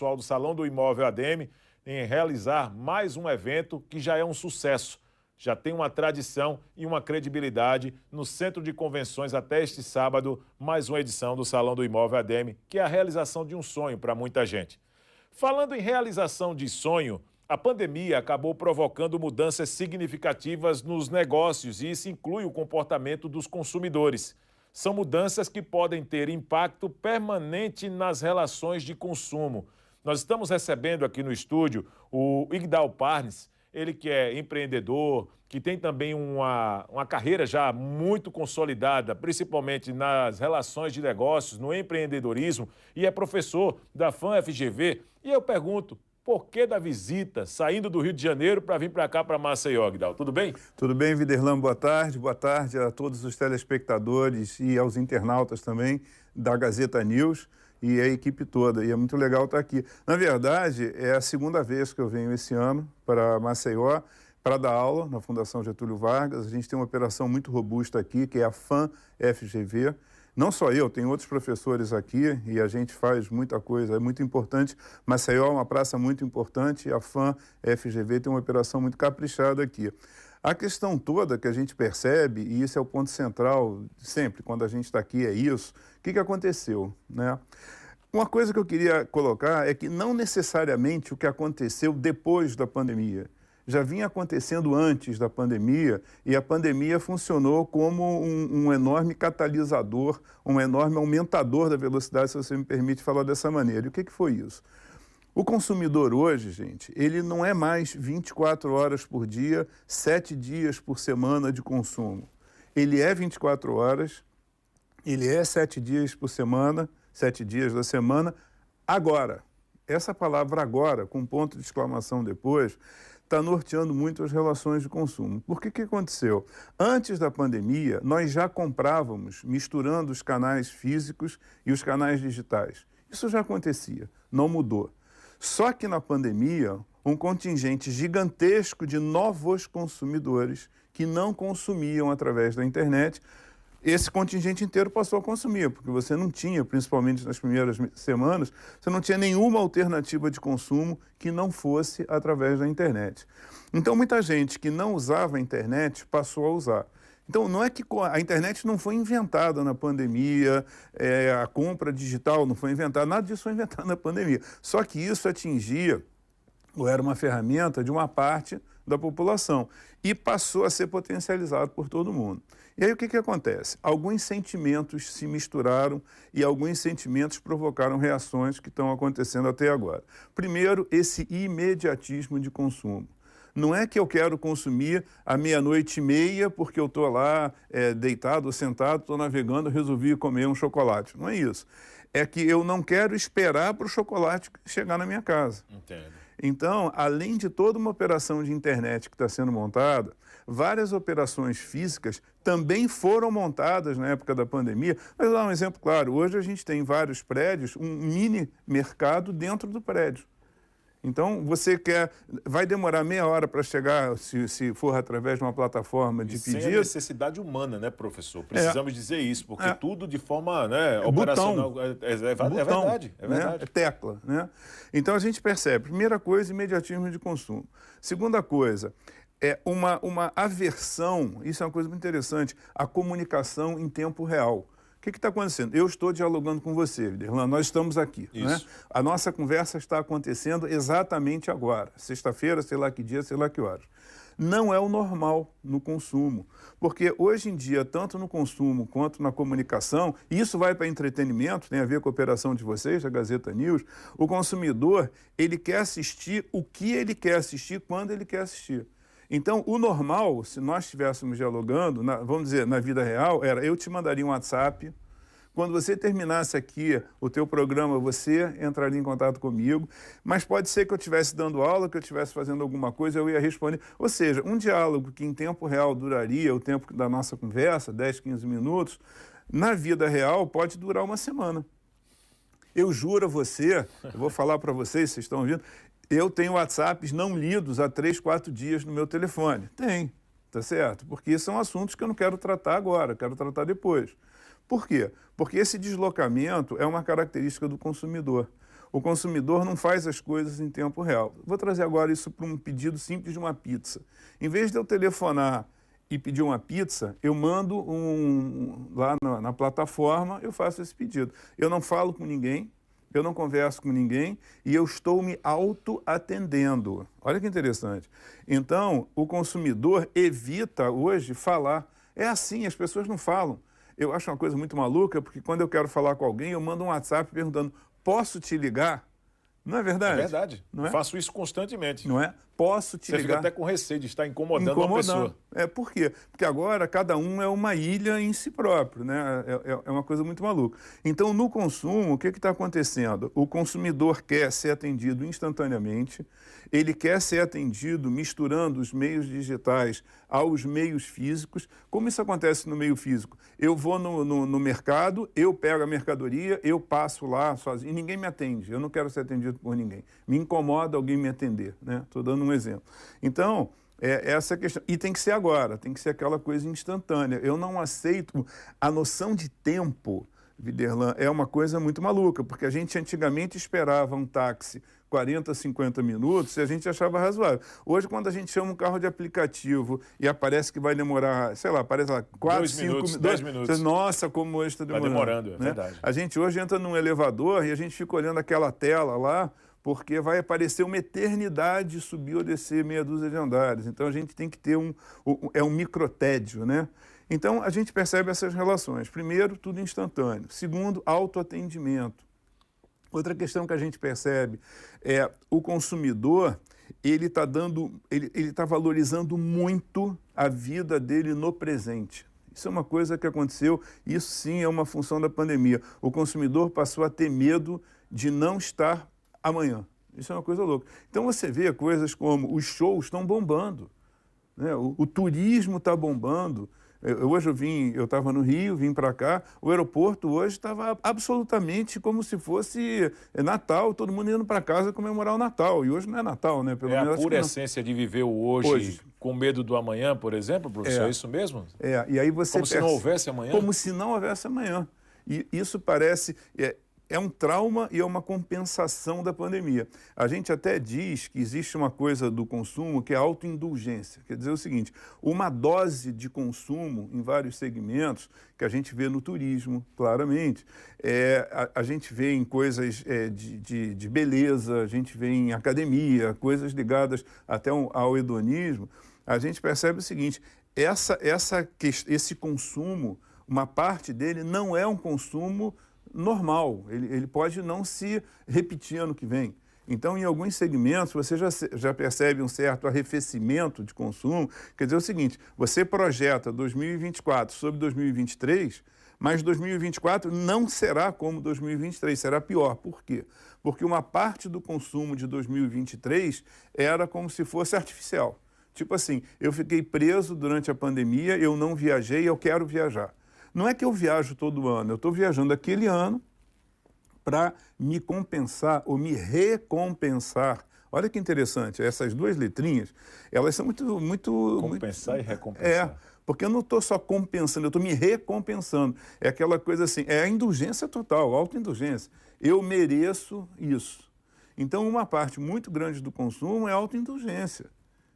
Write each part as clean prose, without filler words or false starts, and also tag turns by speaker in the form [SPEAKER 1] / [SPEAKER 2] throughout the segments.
[SPEAKER 1] pessoal do Salão do Imóvel ADM em realizar mais um evento que já é um sucesso. Já tem uma tradição e uma credibilidade no Centro de Convenções até este sábado, mais uma edição do Salão do Imóvel ADM, que é a realização de um sonho para muita gente. Falando em realização de sonho, a pandemia acabou provocando mudanças significativas nos negócios e isso inclui o comportamento dos consumidores. São mudanças que podem ter impacto permanente nas relações de consumo. Nós estamos recebendo aqui no estúdio o Igdal Parnes, ele que é empreendedor, que tem também uma carreira já muito consolidada, principalmente nas relações de negócios, no empreendedorismo, e é professor da FAM-FGV. E eu pergunto, por que da visita, saindo do Rio de Janeiro para vir para cá, para Maceió, Igdal? Tudo bem?
[SPEAKER 2] Tudo bem, Viderlan, boa tarde. Boa tarde a todos os telespectadores e aos internautas também da Gazeta News e a equipe toda. E é muito legal estar aqui. Na verdade, é a segunda vez que eu venho esse ano para Maceió para dar aula na Fundação Getúlio Vargas. A gente tem uma operação muito robusta aqui, que é a FAM-FGV. Não só eu, tem outros professores aqui e a gente faz muita coisa, é muito importante. Maceió é uma praça muito importante, a FAM-FGV tem uma operação muito caprichada aqui. A questão toda que a gente percebe, e isso é o ponto central sempre, quando a gente está aqui, é isso. O que aconteceu, né? Uma coisa que eu queria colocar é que não necessariamente o que aconteceu depois da pandemia. Já vinha acontecendo antes da pandemia e a pandemia funcionou como um enorme catalisador, um enorme aumentador da velocidade, se você me permite falar dessa maneira. E o que foi isso? O consumidor hoje, gente, ele não é mais 24 horas por dia, 7 dias por semana de consumo. Ele é 24 horas, ele é 7 dias por semana, 7 dias da semana, agora. Essa palavra agora, com ponto de exclamação depois, está norteando muito as relações de consumo. Por que aconteceu? Antes da pandemia, nós já comprávamos misturando os canais físicos e os canais digitais. Isso já acontecia, não mudou. Só que na pandemia, um contingente gigantesco de novos consumidores que não consumiam através da internet, esse contingente inteiro passou a consumir, porque você não tinha, principalmente nas primeiras semanas, você não tinha nenhuma alternativa de consumo que não fosse através da internet. Então, muita gente que não usava a internet passou a usar. Então, não é que a internet não foi inventada na pandemia, a compra digital não foi inventada, nada disso foi inventado na pandemia. Só que isso atingia, ou era uma ferramenta de uma parte da população, e passou a ser potencializado por todo mundo. E aí o que acontece? Alguns sentimentos se misturaram e alguns sentimentos provocaram reações que estão acontecendo até agora. Primeiro, esse imediatismo de consumo. Não é que eu quero consumir à 00:30 porque eu estou lá deitado ou sentado, estou navegando, resolvi comer um chocolate. Não é isso. É que eu não quero esperar para o chocolate chegar na minha casa.
[SPEAKER 1] Entendo.
[SPEAKER 2] Então, além de toda uma operação de internet que está sendo montada, várias operações físicas também foram montadas na época da pandemia. Mas vou dar um exemplo claro. Hoje a gente tem em vários prédios um mini mercado dentro do prédio. Então, vai demorar meia hora para chegar, se for através de uma plataforma de pedido.
[SPEAKER 1] Sem a necessidade humana, né, professor? Precisamos dizer isso, porque tudo de forma operacional. É verdade, é verdade.
[SPEAKER 2] Né? É tecla, né? Então, a gente percebe, primeira coisa, imediatismo de consumo. Segunda coisa, é uma aversão, isso é uma coisa muito interessante, a comunicação em tempo real. O que está acontecendo? Eu estou dialogando com você, Viderlan, nós estamos aqui. Né? A nossa conversa está acontecendo exatamente agora, sexta-feira, sei lá que dia, sei lá que horas. Não é o normal no consumo, porque hoje em dia, tanto no consumo quanto na comunicação, e isso vai para entretenimento, tem a ver com a operação de vocês, da Gazeta News, o consumidor, ele quer assistir o que ele quer assistir, quando ele quer assistir. Então, o normal, se nós estivéssemos dialogando, vamos dizer, na vida real, era eu te mandaria um WhatsApp, quando você terminasse aqui o teu programa, você entraria em contato comigo, mas pode ser que eu estivesse dando aula, que eu estivesse fazendo alguma coisa, eu ia responder. Ou seja, um diálogo que em tempo real duraria o tempo da nossa conversa, 10, 15 minutos, na vida real pode durar uma semana. Eu juro a você, eu vou falar para vocês estão ouvindo, eu tenho WhatsApps não lidos há 3, 4 dias no meu telefone. Tem, tá certo? Porque são assuntos que eu não quero tratar agora, quero tratar depois. Por quê? Porque esse deslocamento é uma característica do consumidor. O consumidor não faz as coisas em tempo real. Vou trazer agora isso para um pedido simples de uma pizza. Em vez de eu telefonar e pedir uma pizza, eu mando lá na plataforma, eu faço esse pedido. Eu não falo com ninguém, eu não converso com ninguém e eu estou me auto-atendendo. Olha que interessante. Então, o consumidor evita hoje falar. É assim, as pessoas não falam. Eu acho uma coisa muito maluca, porque quando eu quero falar com alguém, eu mando um WhatsApp perguntando, posso te ligar? Não é verdade?
[SPEAKER 1] É verdade.
[SPEAKER 2] Não é?
[SPEAKER 1] Faço isso constantemente.
[SPEAKER 2] Não é? Posso te ligar.
[SPEAKER 1] Você fica até com receio de estar incomodando uma pessoa.
[SPEAKER 2] Por quê? Porque agora cada um é uma ilha em si próprio, né? É uma coisa muito maluca. Então, no consumo, o que está acontecendo? O consumidor quer ser atendido instantaneamente, ele quer ser atendido misturando os meios digitais aos meios físicos. Como isso acontece no meio físico? Eu vou no mercado, eu pego a mercadoria, eu passo lá sozinho, e ninguém me atende. Eu não quero ser atendido por ninguém. Me incomoda alguém me atender, né? Estou dando um exemplo. Então, essa questão. E tem que ser agora, tem que ser aquela coisa instantânea. Eu não aceito a noção de tempo, Viderlan, é uma coisa muito maluca, porque a gente antigamente esperava um táxi 40, 50 minutos e a gente achava razoável. Hoje, quando a gente chama um carro de aplicativo e aparece que vai demorar, sei lá, aparece lá 4, 5 minutos,
[SPEAKER 1] 10 minutos.
[SPEAKER 2] Nossa, como hoje está demorando.
[SPEAKER 1] Está demorando, é
[SPEAKER 2] né?
[SPEAKER 1] verdade.
[SPEAKER 2] A gente hoje entra num elevador e a gente fica olhando aquela tela lá, porque vai aparecer uma eternidade subir ou descer meia dúzia de andares. Então, a gente tem que ter um microtédio, né? Então, a gente percebe essas relações. Primeiro, tudo instantâneo. Segundo, autoatendimento. Outra questão que a gente percebe é o consumidor, ele está valorizando muito a vida dele no presente. Isso é uma coisa que aconteceu, isso sim é uma função da pandemia. O consumidor passou a ter medo de não estar amanhã. Isso é uma coisa louca. Então você vê coisas como os shows estão bombando, né? O turismo está bombando. Hoje eu estava no Rio, vim para cá, o aeroporto hoje estava absolutamente como se fosse Natal, todo mundo indo para casa comemorar o Natal. E hoje não é Natal, né?
[SPEAKER 1] Pelo menos a pura essência de viver o hoje com medo do amanhã, por exemplo, professor, é isso mesmo?
[SPEAKER 2] E aí você
[SPEAKER 1] como se não houvesse amanhã?
[SPEAKER 2] Como se não houvesse amanhã. E isso parece... É um trauma e é uma compensação da pandemia. A gente até diz que existe uma coisa do consumo que é a autoindulgência. Quer dizer o seguinte, uma dose de consumo em vários segmentos, que a gente vê no turismo, claramente, a gente vê em coisas de beleza, a gente vê em academia, coisas ligadas até ao hedonismo, a gente percebe o seguinte, esse consumo, uma parte dele não é um consumo normal, ele pode não se repetir ano que vem. Então, em alguns segmentos, você já percebe um certo arrefecimento de consumo. Quer dizer o seguinte, você projeta 2024 sobre 2023, mas 2024 não será como 2023, será pior. Por quê? Porque uma parte do consumo de 2023 era como se fosse artificial. Tipo assim, eu fiquei preso durante a pandemia, eu não viajei, eu quero viajar. Não é que eu viajo todo ano, eu estou viajando aquele ano para me compensar ou me recompensar. Olha que interessante, essas duas letrinhas, elas são muito...
[SPEAKER 1] Compensar e recompensar.
[SPEAKER 2] Porque eu não estou só compensando, eu estou me recompensando. É aquela coisa assim, é a indulgência total, a autoindulgência. Eu mereço isso. Então, uma parte muito grande do consumo é autoindulgência.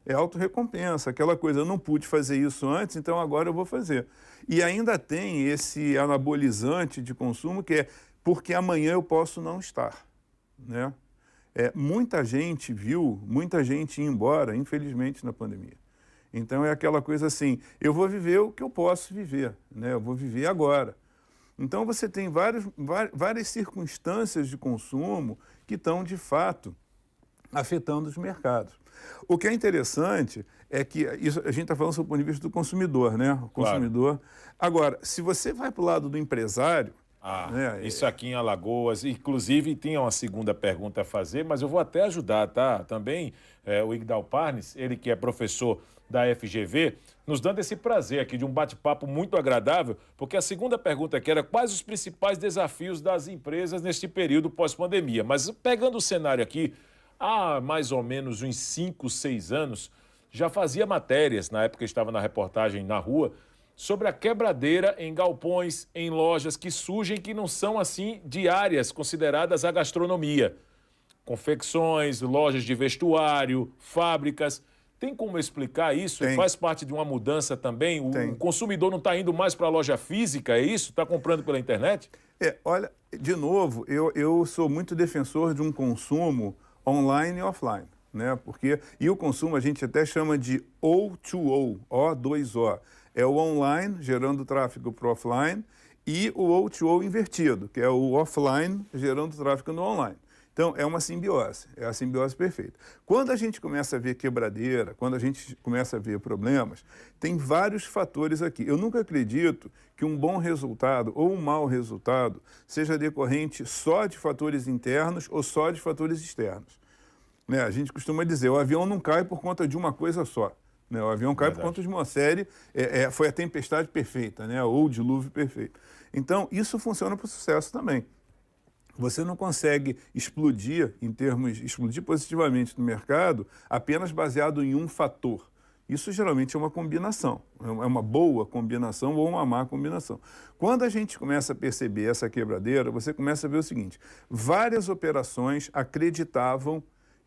[SPEAKER 2] É autorrecompensa, aquela coisa, eu não pude fazer isso antes, então agora eu vou fazer. E ainda tem esse anabolizante de consumo que é porque amanhã eu posso não estar, né? Muita gente ir embora, infelizmente, na pandemia. Então é aquela coisa assim, eu vou viver o que eu posso viver, né? Eu vou viver agora. Então você tem várias circunstâncias de consumo que estão, de fato, afetando os mercados. O que é interessante é que isso, a gente está falando sobre o ponto de vista do consumidor, né? O consumidor. Claro. Agora, se você vai para o lado do empresário...
[SPEAKER 1] Isso aqui em Alagoas, inclusive tinha uma segunda pergunta a fazer, mas eu vou até ajudar, tá? Também o Igdal Parnes, ele que é professor da FGV, nos dando esse prazer aqui de um bate-papo muito agradável, porque a segunda pergunta aqui era quais os principais desafios das empresas neste período pós-pandemia. Mas pegando o cenário aqui, há mais ou menos uns 5, 6 anos, já fazia matérias, na época eu estava na reportagem na rua, sobre a quebradeira em galpões, em lojas que surgem, que não são assim de áreas consideradas a gastronomia. Confecções, lojas de vestuário, fábricas. Tem como explicar isso?
[SPEAKER 2] Tem.
[SPEAKER 1] Faz parte de uma mudança também?
[SPEAKER 2] Tem.
[SPEAKER 1] O consumidor não está indo mais para a loja física, é isso? Está comprando pela internet?
[SPEAKER 2] Olha, de novo, eu sou muito defensor de um consumo online e offline, né? E o consumo a gente até chama de O2O, O2O. É o online gerando tráfego para o offline e o O2O invertido, que é o offline gerando tráfego no online. Então, é uma simbiose, é a simbiose perfeita. Quando a gente começa a ver quebradeira, quando a gente começa a ver problemas, tem vários fatores aqui. Eu nunca acredito que um bom resultado ou um mau resultado seja decorrente só de fatores internos ou só de fatores externos. Né? A gente costuma dizer, o avião não cai por conta de uma coisa só. Né? O avião cai por conta de uma série, foi a tempestade perfeita, né? Ou o dilúvio perfeito. Então, isso funciona para o sucesso também. Você não consegue explodir positivamente no mercado apenas baseado em um fator. Isso geralmente é uma combinação, é uma boa combinação ou uma má combinação. Quando a gente começa a perceber essa quebradeira, você começa a ver o seguinte: várias operações acreditavam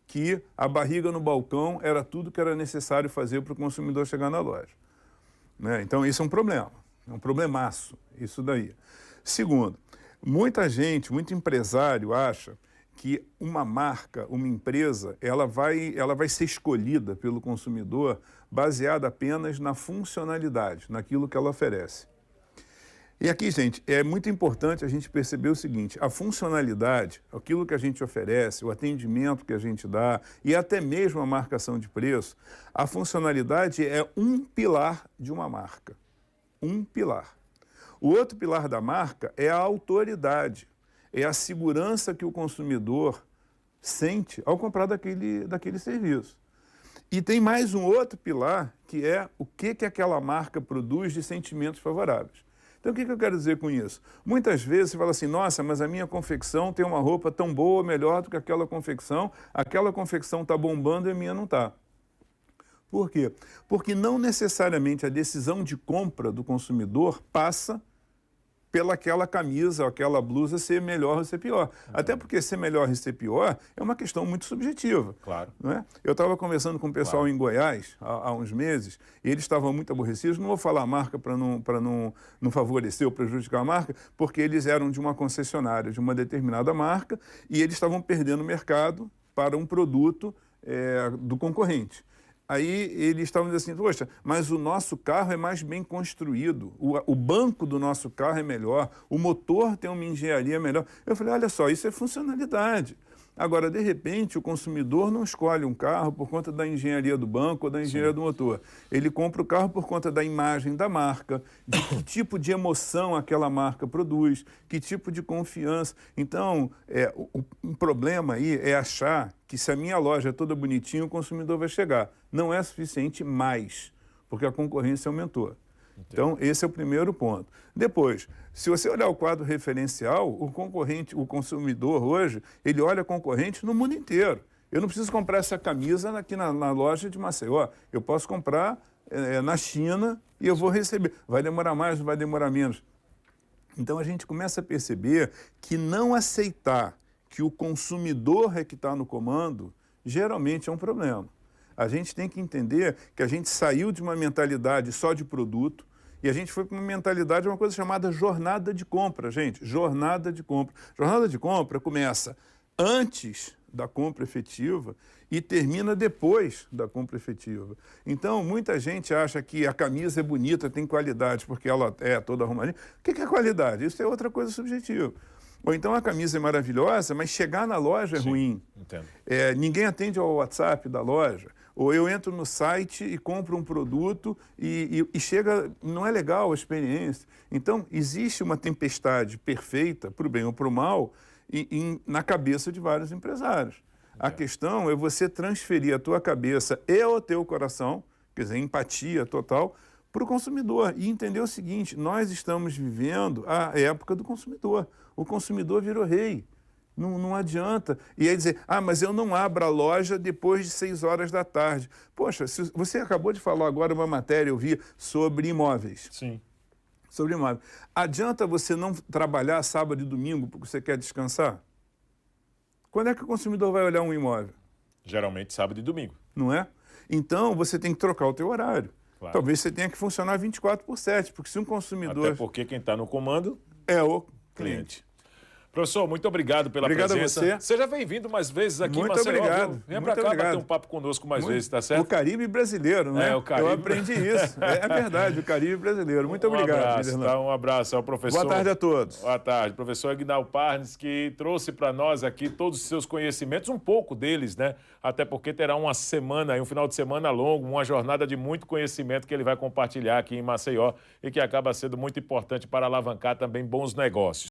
[SPEAKER 2] que a barriga no balcão era tudo que era necessário fazer para o consumidor chegar na loja. Né? Então, isso é um problema, é um problemaço, isso daí. Segundo, muita gente, muito empresário acha que uma marca, uma empresa, ela vai ser escolhida pelo consumidor baseada apenas na funcionalidade, naquilo que ela oferece. E aqui, gente, é muito importante a gente perceber o seguinte: a funcionalidade, aquilo que a gente oferece, o atendimento que a gente dá e até mesmo a marcação de preço, a funcionalidade é um pilar de uma marca. Um pilar. O outro pilar da marca é a autoridade, é a segurança que o consumidor sente ao comprar daquele serviço. E tem mais um outro pilar, que é o que aquela marca produz de sentimentos favoráveis. Então, o que eu quero dizer com isso? Muitas vezes você fala assim, nossa, mas a minha confecção tem uma roupa tão boa, melhor do que aquela confecção está bombando e a minha não está. Por quê? Porque não necessariamente a decisão de compra do consumidor passa pelaquela camisa ou aquela blusa ser melhor ou ser pior. Até porque ser melhor e ser pior é uma questão muito subjetiva.
[SPEAKER 1] Claro.
[SPEAKER 2] Não é? Eu estava conversando com o pessoal em Goiás há uns meses e eles estavam muito aborrecidos. Não vou falar a marca para não favorecer ou prejudicar a marca, porque eles eram de uma concessionária, de uma determinada marca, e eles estavam perdendo o mercado para um produto do concorrente. Aí eles estavam dizendo assim, poxa, mas o nosso carro é mais bem construído, o banco do nosso carro é melhor, o motor tem uma engenharia melhor. Eu falei, olha só, isso é funcionalidade. Agora, de repente, o consumidor não escolhe um carro por conta da engenharia do banco ou da engenharia do motor. Ele compra o carro por conta da imagem da marca, de que tipo de emoção aquela marca produz, que tipo de confiança. Então, um problema aí é achar que se a minha loja é toda bonitinha, o consumidor vai chegar. Não é suficiente mais, porque a concorrência aumentou. Então, esse é o primeiro ponto. Depois, se você olhar o quadro referencial, o consumidor hoje, ele olha concorrente no mundo inteiro. Eu não preciso comprar essa camisa aqui na loja de Maceió. Eu posso comprar na China e eu vou receber. Vai demorar mais, vai demorar menos. Então, a gente começa a perceber que não aceitar que o consumidor é que está no comando, geralmente é um problema. A gente tem que entender que a gente saiu de uma mentalidade só de produto e a gente foi para uma mentalidade de uma coisa chamada jornada de compra, gente. Jornada de compra. Jornada de compra começa antes da compra efetiva e termina depois da compra efetiva. Então, muita gente acha que a camisa é bonita, tem qualidade, porque ela é toda arrumadinha. O que é qualidade? Isso é outra coisa subjetiva. Ou então a camisa é maravilhosa, mas chegar na loja é ruim.
[SPEAKER 1] Entendo.
[SPEAKER 2] Ninguém atende ao WhatsApp da loja. Ou eu entro no site e compro um produto e chega, não é legal a experiência. Então, existe uma tempestade perfeita, para o bem ou para o mal, na cabeça de vários empresários. A questão é você transferir a tua cabeça e o teu coração, quer dizer, empatia total, para o consumidor. E entender o seguinte, nós estamos vivendo a época do consumidor. O consumidor virou rei. Não adianta. E aí dizer, mas eu não abro a loja depois de 6 horas da tarde. Poxa, você acabou de falar agora uma matéria, eu vi, sobre imóveis.
[SPEAKER 1] Sim.
[SPEAKER 2] Sobre imóveis. Adianta você não trabalhar sábado e domingo porque você quer descansar? Quando é que o consumidor vai olhar um imóvel?
[SPEAKER 1] Geralmente sábado e domingo.
[SPEAKER 2] Não é? Então, você tem que trocar o teu horário.
[SPEAKER 1] Claro.
[SPEAKER 2] Talvez você tenha que funcionar 24/7, porque se um consumidor...
[SPEAKER 1] Até porque quem está no comando
[SPEAKER 2] é o
[SPEAKER 1] cliente. Professor, muito obrigado pela presença.
[SPEAKER 2] Obrigado a você.
[SPEAKER 1] Seja bem-vindo mais vezes aqui
[SPEAKER 2] muito
[SPEAKER 1] em Maceió.
[SPEAKER 2] Obrigado.
[SPEAKER 1] Venha para cá bater um papo conosco mais vezes, tá certo?
[SPEAKER 2] O Caribe brasileiro, né?
[SPEAKER 1] O Caribe...
[SPEAKER 2] Eu aprendi isso. É verdade, o Caribe brasileiro. Muito obrigado,
[SPEAKER 1] abraço, tá? Um abraço ao professor.
[SPEAKER 2] Boa tarde a todos.
[SPEAKER 1] Boa tarde. Professor Aguinaldo Parnes, que trouxe para nós aqui todos os seus conhecimentos, um pouco deles, né? Até porque terá uma semana, um final de semana longo, uma jornada de muito conhecimento que ele vai compartilhar aqui em Maceió e que acaba sendo muito importante para alavancar também bons negócios.